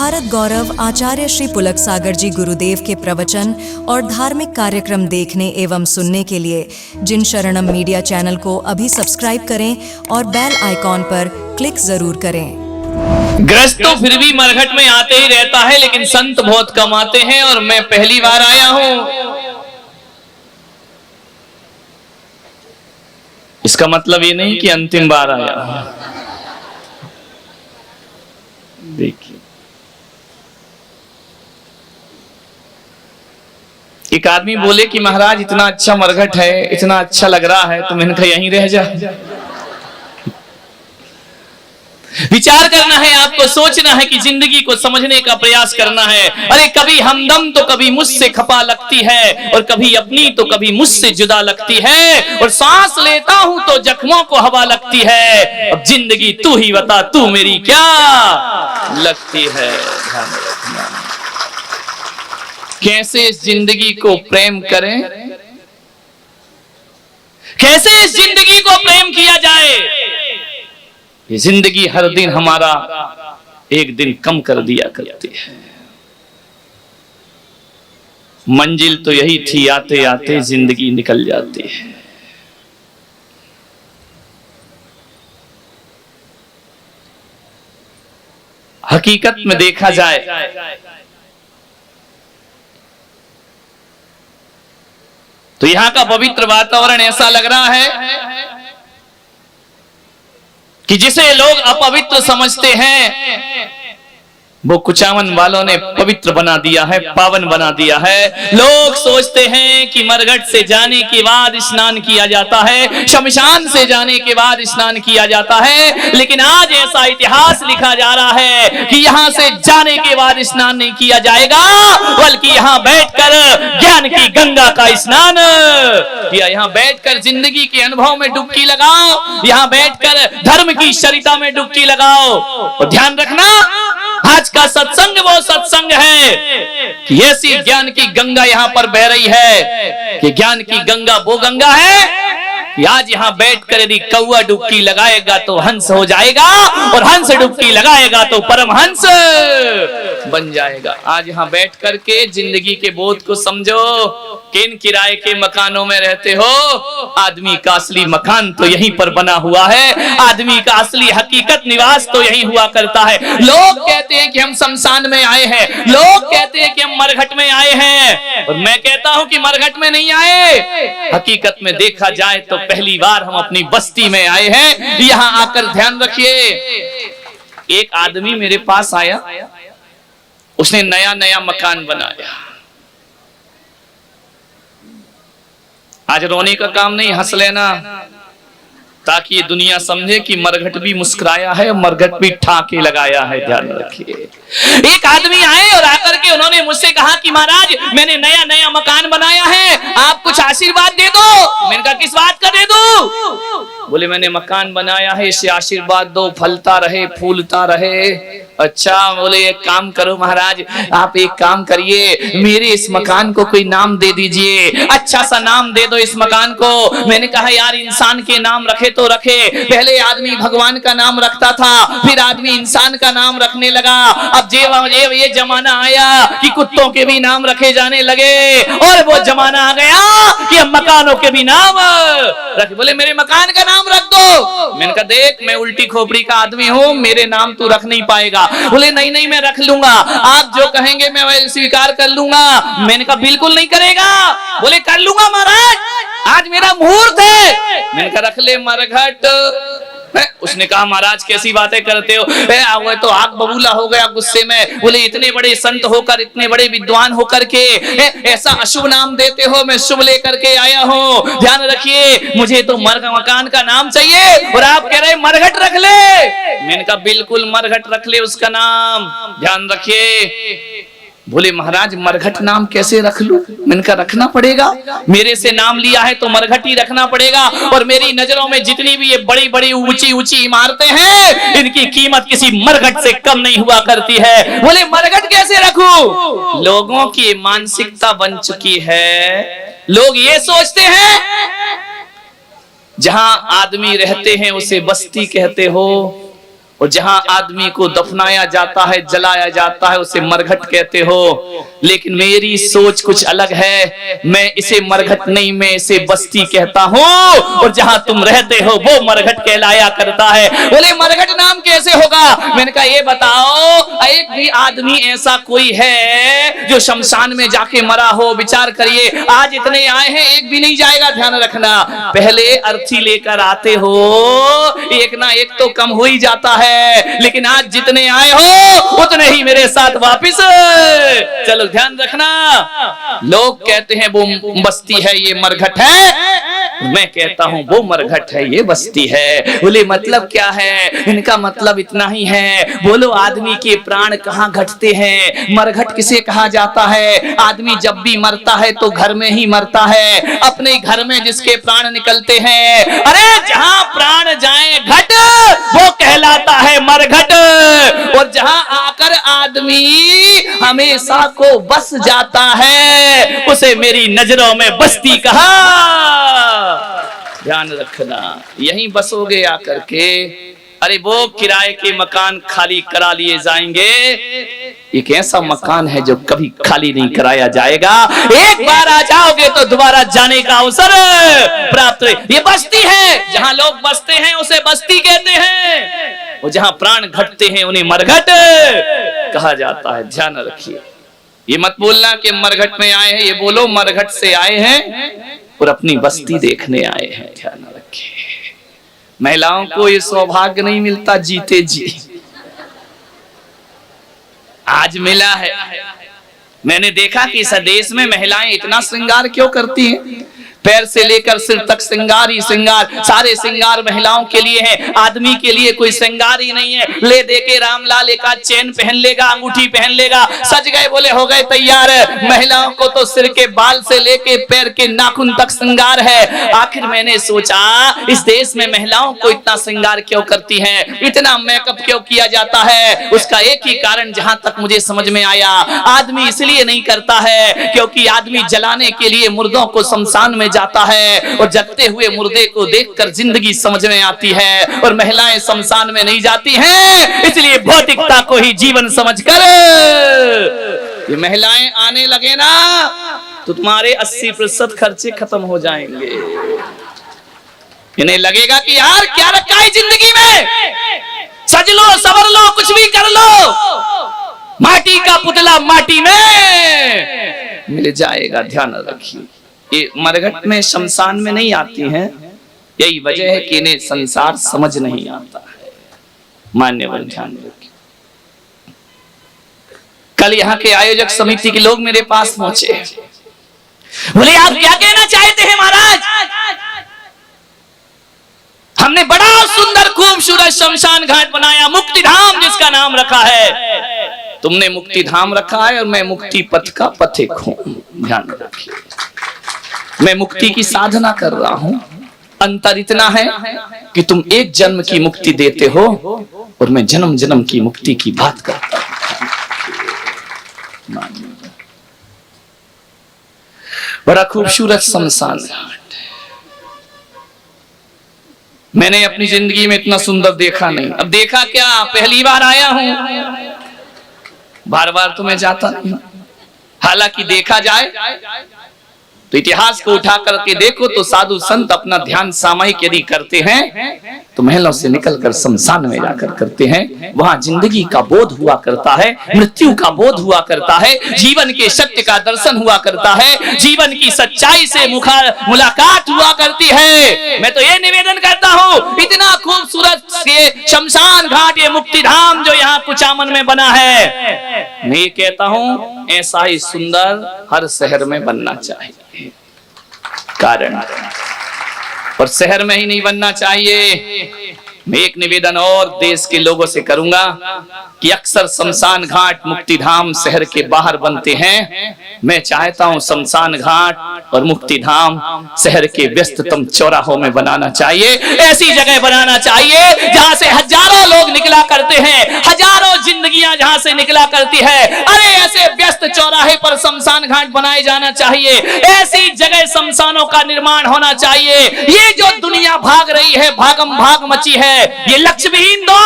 भारत गौरव आचार्य श्री पुलक सागर जी गुरुदेव के प्रवचन और धार्मिक कार्यक्रम देखने एवं सुनने के लिए जिन शरणम मीडिया चैनल को अभी सब्सक्राइब करें और बेल आइकॉन पर क्लिक जरूर करें। ग्रस्त तो फिर भी मरघट में आते ही रहता है, लेकिन संत बहुत कम आते हैं और मैं पहली बार आया हूं। इसका मतलब ये नहीं कि अंतिम बार आया। देखिए, एक आदमी बोले कि महाराज इतना अच्छा मरघट है, इतना अच्छा लग रहा है, तो मैंने कहा यहीं रह जा। विचार करना है आपको, सोचना है कि जिंदगी को समझने का प्रयास करना है। अरे कभी हमदम तो कभी मुझसे खपा लगती है, और कभी अपनी तो कभी मुझसे जुदा लगती है, और सांस लेता हूं तो जख्मों को हवा लगती है। अब जिंदगी तू ही बता, तू मेरी क्या लगती है। कैसे इस जिंदगी को प्रेम करें, कैसे इस जिंदगी को प्रेम किया जाए। ये जिंदगी हर दिन हमारा एक दिन कम कर दिया करती है। मंजिल तो यही थी, आते आते जिंदगी निकल जाती है। हकीकत में देखा जाए तो यहां का पवित्र वातावरण ऐसा लग रहा है कि जिसे लोग अपवित्र समझते हैं वो कुचामन वालों ने पवित्र बना दिया है, पावन बना दिया है। लोग सोचते हैं कि मरघट से जाने के बाद स्नान किया जाता है, शमशान से जाने के बाद स्नान किया जाता है, लेकिन आज ऐसा इतिहास लिखा जा रहा है कि यहाँ से जाने के बाद स्नान नहीं किया जाएगा, बल्कि यहाँ बैठकर ज्ञान की गंगा का स्नान किया। यहाँ बैठकर जिंदगी के अनुभव में डुबकी लगाओ, यहाँ बैठकर धर्म की सरिता में डुबकी लगाओ। और ध्यान रखना, आज का सत्संग वो सत्संग है कि ऐसी ज्ञान की गंगा यहाँ पर बह रही है कि ज्ञान की गंगा वो गंगा है कि आज यहाँ बैठकर यदि कौवा डुबकी लगाएगा तो हंस हो जाएगा, और हंस डुबकी लगाएगा तो परमहंस बन जाएगा। आज यहाँ बैठ करके जिंदगी के बोध को समझो। किन किराए के मकानों में रहते हो, आदमी का असली मकान तो यहीं पर बना हुआ है, आदमी का असली हकीकत निवास तो यहीं हुआ करता है। लोग कहते हैं कि हम शमशान में आए हैं, लोग कहते हैं कि हम मरघट में आए हैं, और मैं कहता हूं कि मरघट में नहीं आए। हकीकत में देखा जाए तो पहली बार हम अपनी बस्ती में आए हैं। यहाँ आकर ध्यान रखिए, एक आदमी मेरे पास आया, उसने नया नया मकान बनाया। आज रोने का काम नहीं, हंस लेना, ताकि ये दुनिया समझे कि मरघट भी मुस्कुराया है, मरघट भी ठाके लगाया है। ध्यान रखिए, एक आदमी आए और आकर के उन्होंने मुझसे कहा कि महाराज मैंने नया नया मकान बनाया है, आप कुछ आशीर्वाद दे दो। मैंने कहा किस बात का दे दो? बोले मैंने मकान बनाया है, इसे आशीर्वाद दो, फलता रहे, फूलता रहे। अच्छा, बोले एक काम करो महाराज, आप एक काम करिए, मेरे इस मकान को कोई नाम दे दीजिए, अच्छा सा नाम दे दो इस मकान को। मैंने कहा यार इंसान के नाम रखे तो रखे, पहले आदमी भगवान का नाम रखता था, फिर आदमी इंसान का नाम रखने लगा। अब ये जमाना आया कि कुत्तों के भी नाम रखे जाने लगे, और वो जमाना आ गया कि अब मकानों के भी नाम रखे। बोले मेरे मकान का नाम रख दो। मैंने कहा देख, मैं उल्टी खोपड़ी का आदमी हूँ, मेरे नाम तू रख नहीं पाएगा। बोले नहीं नहीं मैं रख लूंगा, आप जो कहेंगे मैं वही स्वीकार कर लूंगा। मैंने कहा बिल्कुल नहीं करेगा। बोले कर लूंगा महाराज, आज मेरा मुहूर्त है। मैंने कहा रख ले मरघट। उसने कहा महाराज कैसी बातें करते हो, वो तो आग बबूला हो गया गुस्से में। बोले इतने बड़े संत होकर, इतने बड़े विद्वान होकर के ऐसा अशुभ नाम देते हो, मैं शुभ लेकर के आया हूँ। ध्यान रखिए, मुझे तो मकान का नाम चाहिए और आप कह रहे मरघट रख ले। मैंने कहा बिल्कुल मरघट रख ले उसका नाम। ध्यान रखिए, बोले महाराज मरघट नाम कैसे रख लूं? मैंने कहा रखना पड़ेगा, मेरे से नाम लिया है तो मरघट ही रखना पड़ेगा। और मेरी नजरों में जितनी भी ये बड़ी बड़ी ऊंची ऊंची इमारतें हैं, इनकी कीमत किसी मरघट से कम नहीं हुआ करती है। बोले मरघट कैसे रखूं? लोगों की मानसिकता बन चुकी है, लोग ये सोचते हैं जहां आदमी रहते हैं उसे बस्ती कहते हो, और जहां आदमी को दफनाया जाता है, जलाया जाता है, उसे मरघट कहते हो। लेकिन मेरी सोच कुछ अलग है, मैं इसे मरघट नहीं, मैं इसे बस्ती कहता हूँ। और जहां तुम रहते हो वो मरघट कहलाया करता है। बोले मरघट नाम कैसे होगा? मैंने कहा ये बताओ, एक भी आदमी ऐसा कोई है जो शमशान में जाके मरा हो? विचार करिए, आज इतने आए हैं, एक भी नहीं जाएगा। ध्यान रखना, पहले अर्थी लेकर आते हो, एक ना एक तो कम हो ही जाता है, लेकिन आज जितने आए हो उतने ही मेरे साथ वापिस चलो। ध्यान रखना, लोग कहते हैं वो बस्ती है, ये मरघट है, मैं कहता हूं वो मरघट है, ये बस्ती है। बोले मतलब क्या है? इनका मतलब इतना ही है। बोलो आदमी के प्राण कहाँ घटते हैं? मरघट किसे कहा जाता है? आदमी जब भी मरता है तो घर में ही मरता है, अपने घर में जिसके प्राण निकलते हैं। अरे जहां प्राण जाए घट, वो कहलाता है मरघट। और जहां आकर आदमी हमेशा को बस जाता है, उसे मेरी नजरों में बस्ती कहा। ध्यान रखना, यहीं बसोगे आकर के। अरे वो किराए के मकान खाली करा लिए जाएंगे, एक ऐसा मकान है जो कभी खाली नहीं कराया जाएगा। एक बार आ जाओगे तो दोबारा जाने का अवसर प्राप्त। ये बस्ती है, जहां लोग बसते हैं उसे बस्ती कहते हैं, और जहां प्राण घटते हैं उन्हें मरघट कहा जाता है। ध्यान रखिए, ये मत बोलना कि मरघट में आए हैं, ये बोलो मरघट से आए हैं और अपनी बस्ती देखने आए हैं। ध्यान रखिए, महिलाओं को ये सौभाग्य नहीं मिलता जीते जी, आज मिला है। मैंने देखा कि इस देश में महिलाएं इतना श्रृंगार क्यों करती हैं? पैर से लेकर सिर तक श्रृंगार ही श्रृंगार, सारे श्रृंगार महिलाओं के लिए हैं, आदमी के लिए कोई श्रृंगार ही नहीं है। ले दे के रामलाल एक चेन पहन लेगा, अंगूठी पहन लेगा, सज गए, बोले हो गए तैयार। महिलाओं को तो सिर के बाल से लेके पैर के नाखून तक श्रृंगार है। आखिर मैंने सोचा इस देश में महिलाओं को इतना श्रृंगार क्यों करती हैं, इतना मेकअप क्यों किया जाता है? उसका एक ही कारण जहां तक मुझे समझ में आया, आदमी इसलिए नहीं करता है क्योंकि आदमी जलाने के लिए मुर्दों को शमशान में जाता है, और जलते हुए मुर्दे को देखकर जिंदगी समझ में आती है, और महिलाएं शमशान में नहीं जाती हैं, इसलिए भौतिकता को ही जीवन समझकर ये महिलाएं आने लगे ना तो तुम्हारे 80% खर्चे खत्म हो जाएंगे। इन्हें लगेगा कि यार क्या रखा है जिंदगी में, सज लो सवर लो कुछ भी कर लो, माटी का पुतला माटी में मिल जाएगा। ध्यान रखिए, ये मरघट में शमशान में नहीं आती हैं, यही वजह है कि इन्हें संसार समझ नहीं आता है। मान्यवर ध्यान रखिए, कल यहाँ के आयोजक समिति के लोग मेरे पास पहुंचे, बोले आप क्या कहना चाहते हैं महाराज? हमने बड़ा सुंदर खूबसूरत शमशान घाट बनाया, मुक्ति धाम जिसका नाम रखा है। तुमने मुक्ति धाम रखा है और मैं मुक्ति पथ का पथिक हूं। ध्यान रखिए, मैं मुक्ति की साधना कर रहा हूं। अंतर इतना है कि तुम एक जन्म की मुक्ति देते हो और मैं जन्म जन्म की मुक्ति की बात करता हूं। बड़ा खूबसूरत शमशान घाट, मैंने अपनी जिंदगी में इतना सुंदर देखा नहीं। अब देखा क्या, पहली बार आया हूं, बार बार तो मैं जाता नहीं। हालांकि देखा जाए तो इतिहास को उठा करके देखो तो साधु संत अपना ध्यान सामायिक यदि करते हैं तो महलों से निकलकर शमशान में जाकर करते हैं। वहां जिंदगी का बोध हुआ करता है, मृत्यु का बोध हुआ करता है, जीवन के सत्य का दर्शन हुआ करता है, जीवन की सच्चाई से मुलाकात हुआ करती है। मैं तो ये निवेदन करता हूँ, इतना खूबसूरत ये शमशान घाट, ये मुक्ति धाम जो यहाँ कुचामन में बना है, मैं ये कहता हूँ ऐसा ही सुंदर हर शहर में बनना चाहिए। कारण और शहर में ही नहीं बनना चाहिए। मैं एक निवेदन और देश के लोगों से करूंगा कि अक्सर शमशान घाट मुक्ति धाम शहर के बाहर बनते हैं। मैं चाहता हूं शमशान घाट और मुक्ति धाम शहर के व्यस्ततम चौराहों में बनाना चाहिए। ऐसी जगह बनाना चाहिए जहां से हजारों लोग निकला करते हैं, हजारों जिंदगियां जहां से निकला करती है। अरे ऐसे व्यस्त चौराहे पर शमशान घाट बनाए जाना चाहिए। ऐसी जगह शमशानों का निर्माण होना चाहिए। ये जो दुनिया भाग रही है, भागम भाग मची है, है, ये लक्ष्य विहीन दौड़।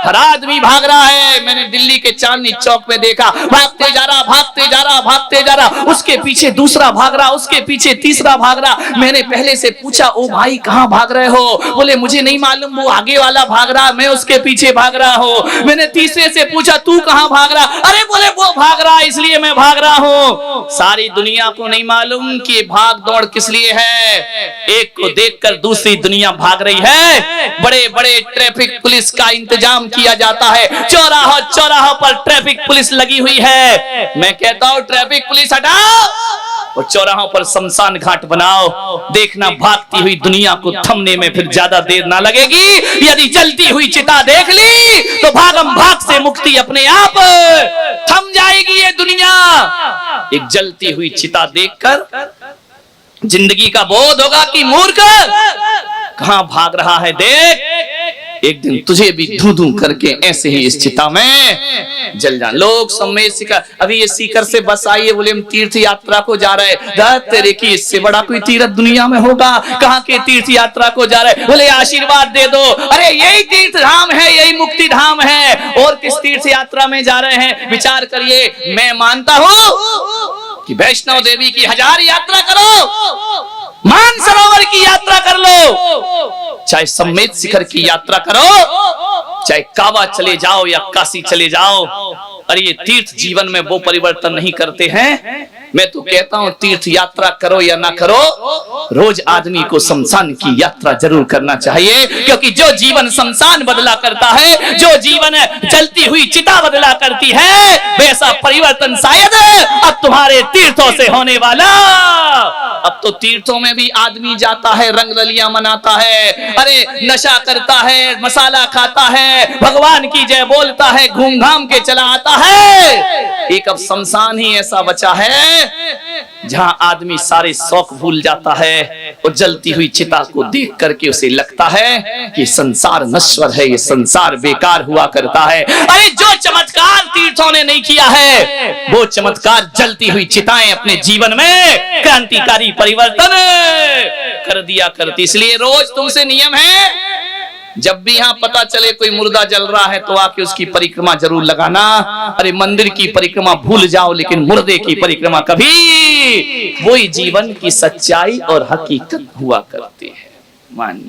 हर आदमी भाग रहा है। मैंने दिल्ली के चांदनी चौक में देखा, भागते जा रहा, भागते जा रहा, भागते जा रहा, उसके पीछे दूसरा भाग रहा, उसके पीछे तीसरा भाग रहा। मैंने पहले से पूछा, ओ भाई कहां भाग रहे हो? बोले मुझे नहीं मालूम, वो आगे वाला भाग रहा, मैं उसके पीछे भाग रहा हूं। मैंने तीसरे से पूछा, तू कहां भाग रहा? अरे बोले वो भाग रहा इसलिए मैं भाग रहा हूं। सारी दुनिया को नहीं मालूम कि भाग दौड़ किस लिए है। एक को देखकर दूसरी दुनिया भाग रही है। बड़े बड़े ट्रैफिक पुलिस का इंतजाम किया जाता है, चौराहा चौराहा पर ट्रैफिक पुलिस लगी हुई है। मैं कहता हूं ट्रैफिक पुलिस हटाओ और चौराहों पर शमशान घाट बनाओ। देखना भागती हुई दुनिया को थमने में फिर ज्यादा देर ना लगेगी। यदि जलती हुई चिता देख ली तो भागम भाग से मुक्ति अपने आप थम जाएगी ये दुनिया। एक जलती हुई चिता देखकर जिंदगी का बोध होगा कि मूर्ख कहां भाग रहा है। देख एक दिन तुझे भी धू धू करके ऐसे ही इस चिता में जल जाना। लोग सम्मेद शिखर, अभी ये सीकर से बस आई है, बोले हम तीर्थ यात्रा को जा रहे हैं। तेरे की इससे बड़ा कोई तीर्थ दुनिया में होगा? कहाँ के तीर्थ यात्रा को जा रहे हैं? बोले आशीर्वाद दे दो। अरे यही तीर्थ धाम है, यही मुक्ति धाम है, और किस तीर्थ यात्रा में जा रहे हैं? विचार करिए। मैं मानता हूं कि वैष्णव देवी की 1000 यात्रा करो, मानसरोवर की यात्रा कर लो, चाहे सम्मेद शिखर की यात्रा करो, चाहे काबा चले जाओ या काशी चले जाओ। अरे ये तीर्थ जीवन में वो परिवर्तन नहीं करते हैं। मैं तो कहता हूं तीर्थ यात्रा करो या ना करो, रोज आदमी को शमशान की यात्रा जरूर करना चाहिए। क्योंकि जो जीवन शमशान बदला करता है, जो जीवन जलती हुई चिता बदला करती है, वैसा परिवर्तन शायद अब तुम्हारे तीर्थों से होने वाला। अब तो तीर्थों में भी आदमी जाता है, रंग रलियां मनाता है, अरे नशा करता है, मसाला खाता है, भगवान की जय बोलता है, घूम घाम के चला आता है। एक अब शमशान ही ऐसा बचा है जहां आदमी सारे शौक भूल जाता है और जलती हुई चिता को देख करके उसे लगता है कि संसार नश्वर है, ये संसार बेकार हुआ करता है। अरे जो चमत्कार तीर्थों ने नहीं किया है, वो चमत्कार जलती हुई चिताएं अपने जीवन में क्रांतिकारी परिवर्तन कर दिया करती। इसलिए रोज तुमसे नियम है, जब भी यहाँ पता चले कोई मुर्दा जल रहा है तो आके उसकी परिक्रमा जरूर लगाना। अरे मंदिर की परिक्रमा भूल जाओ, लेकिन मुर्दे की परिक्रमा कभी, वही जीवन की सच्चाई और हकीकत हुआ करती है। मान